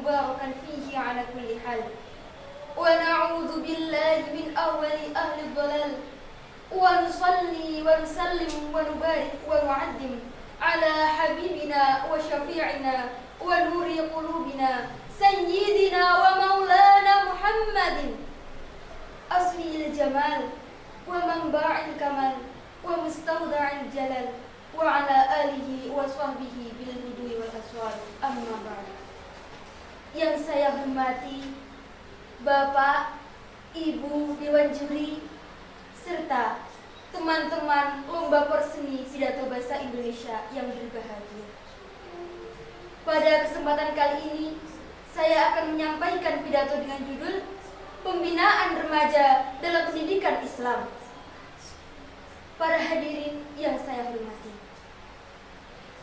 مباركا فيه على كل حال. ونعوذ بالله من أول أهل الضلال. ونصلي ونسلم ونبارك ونعدم على حبيبنا وشفيعنا ونور قلوبنا سيدنا ومولانا محمد أصلي الجمال ومنبع الكمال ومستودع الجلال وعلى آله وصحبه بالهدوء والأسوار. Amma ba'd. Yang saya hormati Bapak, Ibu Dewan Juri, serta teman-teman Lomba Porseni Pidato Bahasa Indonesia yang berbahagia. Pada kesempatan kali ini, saya akan menyampaikan pidato dengan judul Pembinaan Remaja dalam Pendidikan Islam. Para hadirin yang saya hormati,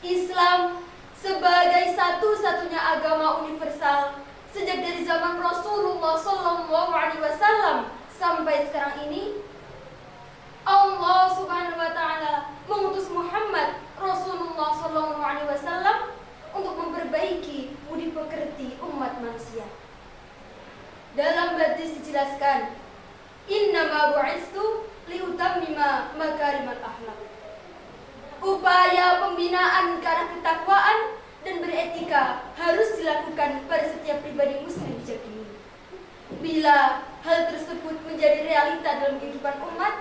Islam sebagai satu-satunya agama universal sejak dari zaman Rasulullah SAW sampai sekarang ini, Allah Subhanahu wa Ta'ala mengutus Muhammad Rasulullah SAW untuk memperbaiki budi pekerti umat manusia. Dalam hadis dijelaskan, innama bu'istu liutammima makarimal akhlak. Upaya pembinaan ke arah ketakwaan dan beretika harus dilakukan pada setiap pribadi muslim bijak ini. Bila hal tersebut menjadi realita dalam kehidupan umat,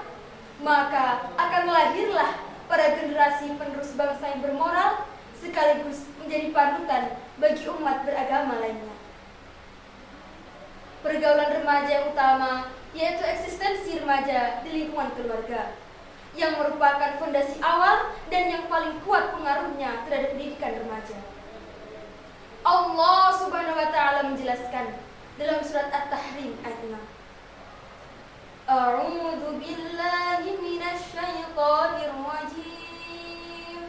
maka akan lahirlah para generasi penerus bangsa yang bermoral sekaligus menjadi panutan bagi umat beragama lainnya. Pergaulan remaja yang utama yaitu eksistensi remaja di lingkungan keluarga, yang merupakan fondasi awal dan yang paling kuat pengaruhnya terhadap pendidikan remaja. Allah Subhanahu wa Ta'ala menjelaskan dalam surat At-Tahrim ayat 6. A'udzu billahi minasy syaithanir rajim.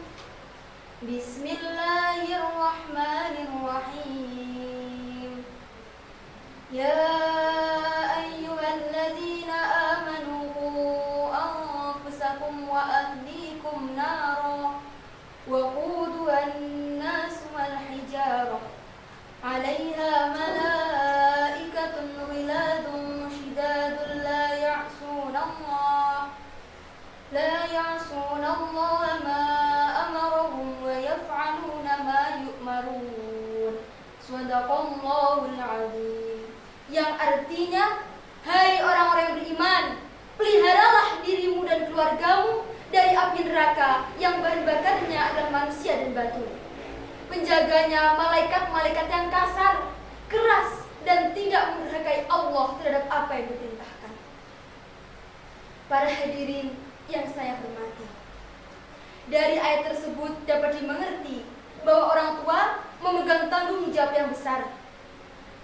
Bismillahirrahmanirrahim. Ya ayyuhalladzina amanu qu anfusakum wa ahlikum nara waquduha an-nas wal hijarah 'alaiha malaikatun ghiladun shidadun la ya'suna Allah ma amarahum wa yaf'aluna ma yu'marun. Shadaqallahul 'azim. Yang artinya, hai orang-orang yang beriman, peliharalah dirimu dan keluargamu dari api neraka yang bahan bakarnya adalah manusia dan batu. Penjaganya malaikat-malaikat yang kasar, keras, dan tidak mendurhakai Allah terhadap apa yang diperintahkan. Para hadirin yang saya hormati, dari ayat tersebut dapat dimengerti bahwa orang tua memegang tanggung jawab yang besar.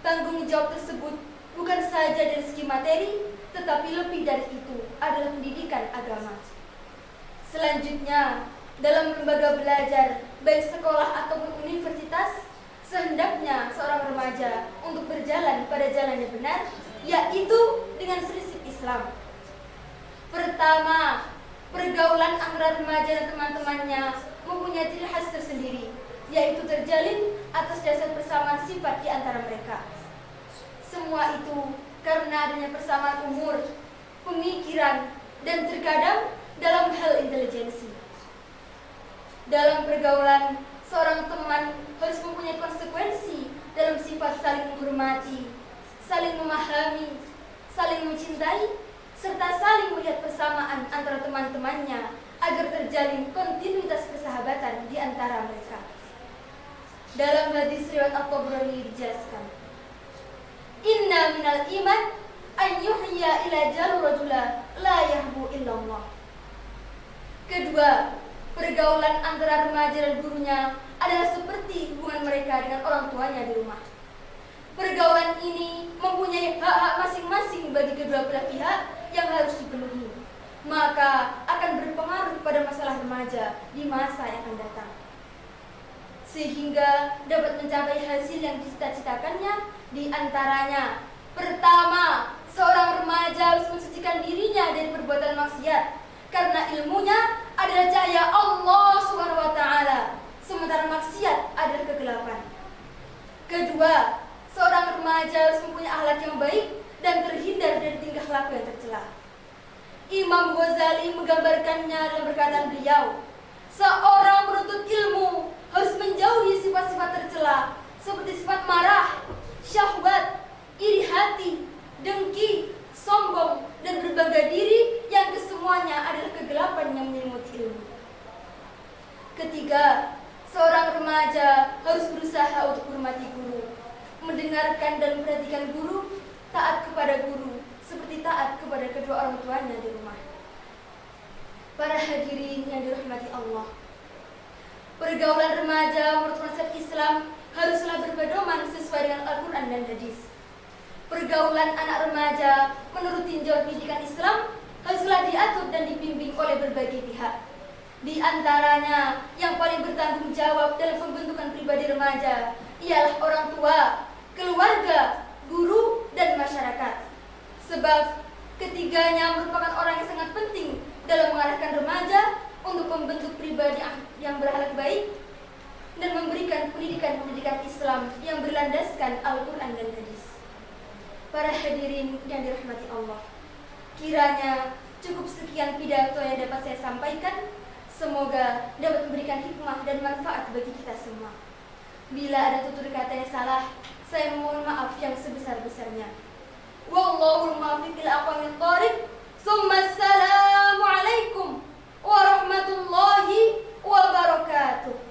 Tanggung jawab tersebut bukan saja dari segi materi, tetapi lebih dari itu adalah pendidikan agama. Selanjutnya, dalam lembaga belajar, baik sekolah ataupun universitas, sehendaknya seorang remaja untuk berjalan pada jalan yang benar, yaitu dengan prinsip Islam. Pertama, pergaulan antara remaja dan teman-temannya mempunyai ciri khas tersendiri, yaitu terjalin atas dasar persamaan sifat di antara mereka. Semua itu karena adanya persamaan umur, pemikiran, dan terkadang dalam hal intelijensi. Dalam pergaulan, seorang teman harus mempunyai konsekuensi dalam sifat saling menghormati, saling memahami, saling mencintai, serta saling melihat persamaan antara teman-temannya agar terjalin kontinuitas persahabatan di antara mereka. Dalam hadis riwayat At-Tabrani dijelaskan, inna minal iman ayyuhya ila jalur rajula la yahbu illallah. Kedua, pergaulan antara remaja dan gurunya adalah seperti hubungan mereka dengan orang tuanya di rumah. Pergaulan ini mempunyai hak-hak masing-masing bagi kedua belah pihak yang harus dipenuhi, maka akan berpengaruh pada masalah remaja di masa yang akan datang, sehingga dapat mencapai hasil yang dicita-citakannya. Di antaranya, pertama, seorang remaja harus mensucikan dirinya dari perbuatan maksiat, karena ilmunya adalah cahaya Allah Subhanahu wa Ta'ala, sementara maksiat adalah kegelapan. Kedua, Seorang remaja harus mempunyai akhlak yang baik dan terhindar dari tingkah laku yang tercela. Imam Ghazali menggambarkannya dalam perkataan beliau, seorang penuntut ilmu harus menjauhi sifat-sifat tercela seperti sifat marah, syahwat, iri hati, dengki, sombong, dan berbangga diri yang kesemuanya adalah kegelapan yang menyelimuti ilmu. Ketiga, seorang remaja harus berusaha untuk menghormati guru, mendengarkan dan memperhatikan guru, taat kepada guru, seperti taat kepada kedua orang tuanya di rumah. Para hadirin yang dirahmati Allah, pergaulan remaja menurut konsep Islam haruslah berpedoman sesuai dengan Al-Quran dan hadis. Pergaulan anak remaja menurut tinjauan pendidikan Islam haruslah diatur dan dibimbing oleh berbagai pihak. Di antaranya yang paling bertanggung jawab dalam pembentukan pribadi remaja ialah orang tua, keluarga, guru, dan masyarakat. Sebab ketiganya merupakan orang yang sangat penting dalam mengarahkan remaja untuk membentuk pribadi yang berakhlak baik dan memberikan pendidikan Islam yang berlandaskan Al-Quran dan hadis. Para hadirin yang dirahmati Allah, kiranya cukup sekian pidato yang dapat saya sampaikan. Semoga dapat memberikan hikmah dan manfaat bagi kita semua. Bila ada tutur kata yang salah, saya mohon maaf yang sebesar-besarnya. Wallahul muwaffiq ila aqwamit thoriq. Assalamualaikum warahmatullahi wabarakatuh.